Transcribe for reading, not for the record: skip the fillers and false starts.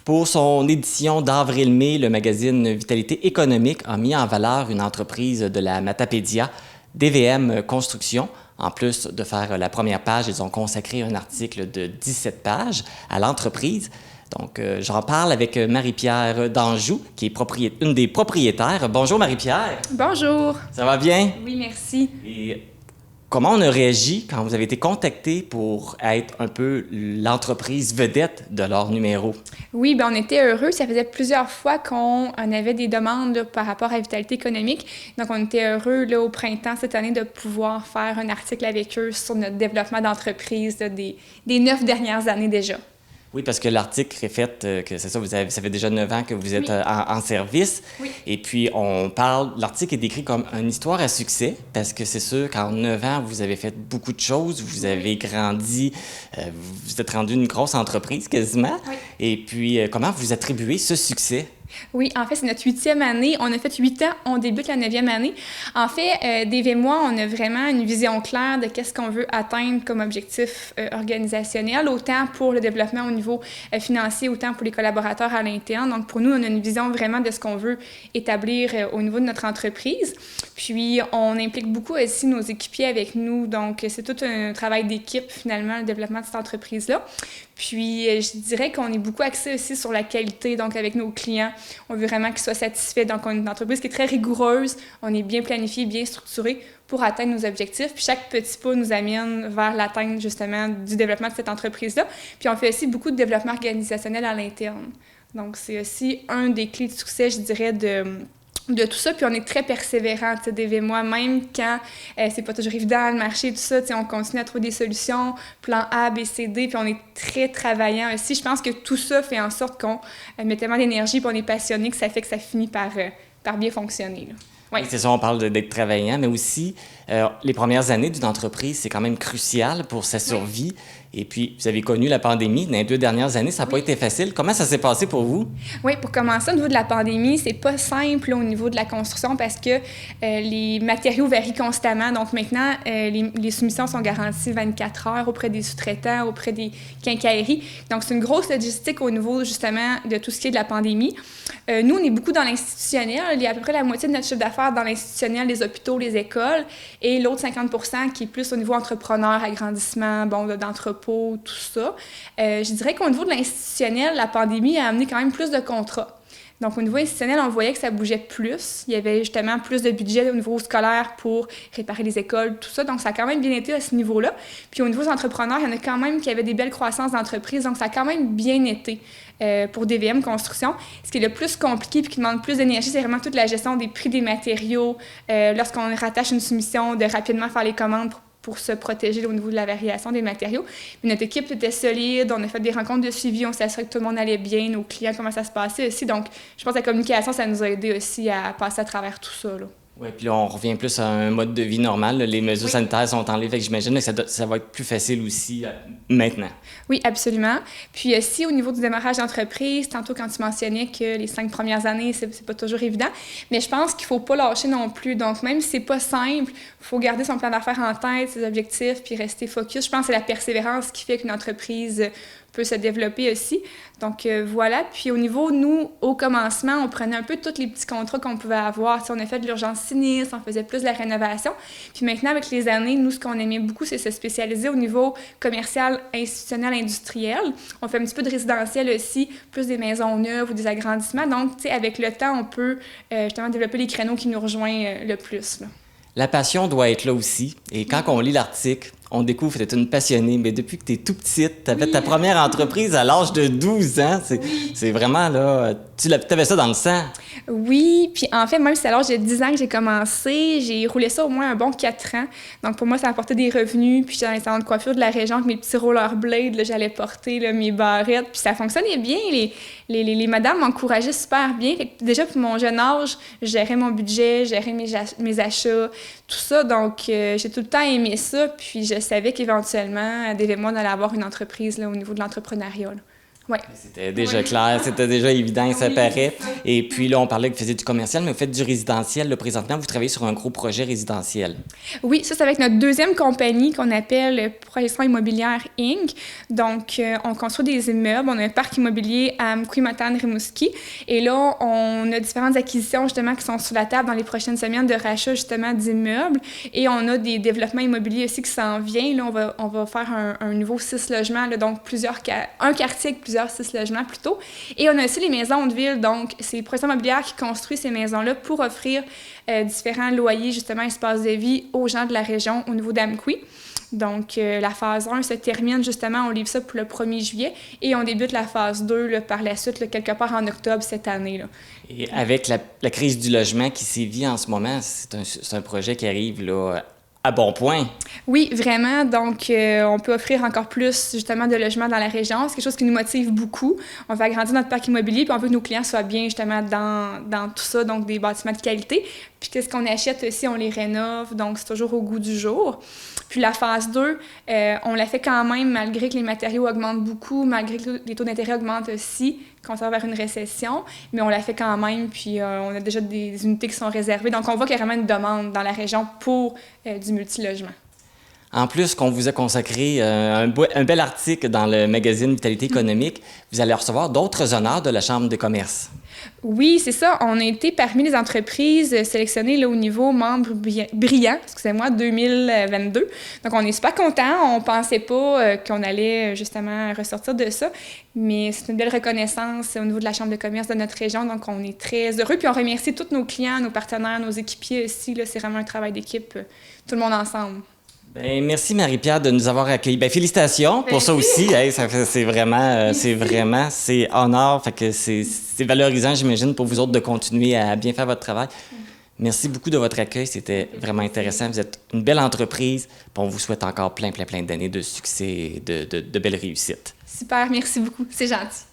Pour son édition d'avril-mai, le magazine Vitalité économique a mis en valeur une entreprise de la Matapédia, DVM Construction. En plus de faire la première page, ils ont consacré un article de 17 pages à l'entreprise. Donc, j'en parle avec Marie-Pierre d'Anjou, qui est une des propriétaires. Bonjour Marie-Pierre. Bonjour. Ça va bien? Oui, merci. Et comment on a réagi quand vous avez été contacté pour être un peu l'entreprise vedette de leur numéro? Oui, on était heureux. Ça faisait plusieurs fois qu'on avait des demandes là, par rapport à Vitalité économique. Donc, on était heureux là, au printemps cette année de pouvoir faire un article avec eux sur notre développement d'entreprise là, des 9 dernières années déjà. Oui, parce que l'article reflète que c'est ça, ça fait déjà 9 ans que vous êtes en service. Oui. Et puis, l'article est décrit comme une histoire à succès, parce que c'est sûr qu'en 9 ans, vous avez fait beaucoup de choses, vous avez grandi, vous êtes rendu une grosse entreprise quasiment. Oui. Et puis, comment vous attribuez ce succès? Oui, en fait, c'est notre 8e année. On a fait 8 ans, on débute la 9e année. En fait, Dave et moi, on a vraiment une vision claire de qu'est-ce qu'on veut atteindre comme objectif organisationnel, autant pour le développement au niveau financier, autant pour les collaborateurs à l'interne. Donc, pour nous, on a une vision vraiment de ce qu'on veut établir au niveau de notre entreprise. Puis, on implique beaucoup aussi nos équipiers avec nous. Donc, c'est tout un travail d'équipe, finalement, le développement de cette entreprise-là. Puis, je dirais qu'on est beaucoup axé aussi sur la qualité, donc avec nos clients. On veut vraiment qu'ils soient satisfaits. Donc, on est une entreprise qui est très rigoureuse. On est bien planifié, bien structuré pour atteindre nos objectifs. Puis, chaque petit pas nous amène vers l'atteinte, justement, du développement de cette entreprise-là. Puis, on fait aussi beaucoup de développement organisationnel à l'interne. Donc, c'est aussi un des clés de succès, je dirais, de tout ça, puis on est très persévérants, tu sais, Dave et moi, même quand c'est pas toujours évident le marché, tout ça, tu sais, on continue à trouver des solutions, plan A, B, C, D, puis on est très travaillant aussi. Je pense que tout ça fait en sorte qu'on met tellement d'énergie, puis on est passionné, que ça fait que ça finit par bien fonctionner, là. Oui, c'est ça, on parle d'être travaillant, mais aussi, les premières années d'une entreprise, c'est quand même crucial pour sa survie. Et puis, vous avez connu la pandémie dans les 2 dernières années, ça n'a pas été facile. Comment ça s'est passé pour vous? Oui, pour commencer, au niveau de la pandémie, c'est pas simple là, au niveau de la construction parce que les matériaux varient constamment. Donc maintenant, les soumissions sont garanties 24 heures auprès des sous-traitants, auprès des quincailleries. Donc c'est une grosse logistique au niveau justement de tout ce qui est de la pandémie. Nous, on est beaucoup dans l'institutionnel. Il y a à peu près la moitié de notre chiffre d'affaires dans l'institutionnel, les hôpitaux, les écoles, et l'autre 50% qui est plus au niveau entrepreneur, agrandissement, d'entrepôt, tout ça. Je dirais qu'au niveau de l'institutionnel, la pandémie a amené quand même plus de contrats. Donc, au niveau institutionnel, on voyait que ça bougeait plus. Il y avait justement plus de budget au niveau scolaire pour réparer les écoles, tout ça. Donc, ça a quand même bien été à ce niveau-là. Puis, au niveau des entrepreneurs, il y en a quand même qui avaient des belles croissances d'entreprise. Donc, ça a quand même bien été pour DVM Construction. Ce qui est le plus compliqué et qui demande plus d'énergie, c'est vraiment toute la gestion des prix des matériaux. Lorsqu'on rattache une soumission, de rapidement faire les commandes pour se protéger au niveau de la variation des matériaux. Puis notre équipe était solide, on a fait des rencontres de suivi, on s'assurait que tout le monde allait bien, nos clients, comment ça se passait aussi. Donc, je pense que la communication, ça nous a aidé aussi à passer à travers tout ça, là. Oui, puis là, on revient plus à un mode de vie normal. Là. Les mesures sanitaires sont enlevées, fait que j'imagine que ça va être plus facile aussi maintenant. Oui, absolument. Puis si au niveau du démarrage d'entreprise, tantôt quand tu mentionnais que les 5 premières années, c'est pas toujours évident, mais je pense qu'il faut pas lâcher non plus. Donc, même si c'est pas simple, il faut garder son plan d'affaires en tête, ses objectifs, puis rester focus. Je pense que c'est la persévérance qui fait qu'une entreprise peut se développer aussi. Donc, voilà. Puis au niveau, nous, au commencement, on prenait un peu tous les petits contrats qu'on pouvait avoir. T'sais, on a fait de l'urgence sinistre, on faisait plus de la rénovation. Puis maintenant, avec les années, nous, ce qu'on aimait beaucoup, c'est se spécialiser au niveau commercial, institutionnel, industriel. On fait un petit peu de résidentiel aussi, plus des maisons neuves ou des agrandissements. Donc, tu sais, avec le temps, on peut justement développer les créneaux qui nous rejoignent le plus, là. La passion doit être là aussi. Et quand on lit l'article, on découvre que tu es une passionnée, mais depuis que tu es tout petite, tu avais ta première entreprise à l'âge de 12 ans. C'est vraiment, là, tu avais ça dans le sang. Oui, puis en fait, même si à l'âge de 10 ans que j'ai commencé, j'ai roulé ça au moins un bon 4 ans. Donc pour moi, ça apportait des revenus. Puis j'étais dans les salons de coiffure de la région avec mes petits rollerblades, là, j'allais porter là, mes barrettes. Puis ça fonctionnait bien. Les madames m'encourageaient super bien. Fait que déjà, pour mon jeune âge, je gérais mon budget, je gérais mes achats, tout ça. Donc j'ai tout le temps aimé ça. Puis je savais qu'éventuellement, Dave et moi, on allait avoir une entreprise là, au niveau de l'entrepreneuriat, là. Oui. C'était déjà clair, c'était déjà évident, ça paraît. Et puis là, on parlait que vous faisiez du commercial, mais vous faites du résidentiel. Là, présentement, vous travaillez sur un gros projet résidentiel. Oui, ça, c'est avec notre deuxième compagnie qu'on appelle Projection immobilière Inc. Donc, on construit des immeubles. On a un parc immobilier à Amqui-Matane-Rimouski. Et là, on a différentes acquisitions, justement, qui sont sur la table dans les prochaines semaines de rachat, justement, d'immeubles. Et on a des développements immobiliers aussi qui s'en viennent. Là, on va faire un nouveau 6 logements, là, donc un quartier avec plusieurs 6 logements plutôt. Et on a aussi les maisons de ville, donc c'est Projection immobilière qui construit ces maisons-là pour offrir différents loyers, justement, espaces de vie aux gens de la région au niveau d'Amqui. Donc, la phase 1 se termine, justement, on livre ça pour le 1er juillet et on débute la phase 2 là, par la suite, là, quelque part en octobre cette année. Là. Et avec la crise du logement qui sévit en ce moment, c'est un projet qui arrive là, à bon point. Oui, vraiment. Donc, on peut offrir encore plus, justement, de logements dans la région. C'est quelque chose qui nous motive beaucoup. On veut agrandir notre parc immobilier, puis on veut que nos clients soient bien, justement, dans tout ça, donc des bâtiments de qualité. Puis qu'est-ce qu'on achète aussi, on les rénove, donc c'est toujours au goût du jour. Puis la phase 2, on la fait quand même malgré que les matériaux augmentent beaucoup, malgré que les taux d'intérêt augmentent aussi, qu'on s'en va vers une récession, mais on la fait quand même, puis on a déjà des unités qui sont réservées. Donc on voit qu'il y a vraiment une demande dans la région pour du multilogement. En plus, qu'on vous a consacré un bel article dans le magazine Vitalité économique, vous allez recevoir d'autres honneurs de la Chambre de commerce. Oui, c'est ça. On a été parmi les entreprises sélectionnées là, au niveau membre brillant, 2022. Donc, on est super contents. On ne pensait pas qu'on allait justement ressortir de ça, mais c'est une belle reconnaissance au niveau de la Chambre de commerce de notre région. Donc, on est très heureux. Puis, on remercie tous nos clients, nos partenaires, nos équipiers aussi. Là, c'est vraiment un travail d'équipe, tout le monde ensemble. Bien, merci Marie-Pierre de nous avoir accueillis. Bien, félicitations pour ça aussi. Hey, c'est honneur. Fait que c'est valorisant, j'imagine, pour vous autres de continuer à bien faire votre travail. Merci beaucoup de votre accueil. C'était vraiment intéressant. Vous êtes une belle entreprise. On vous souhaite encore plein d'années de succès et de belles réussites. Super, merci beaucoup. C'est gentil.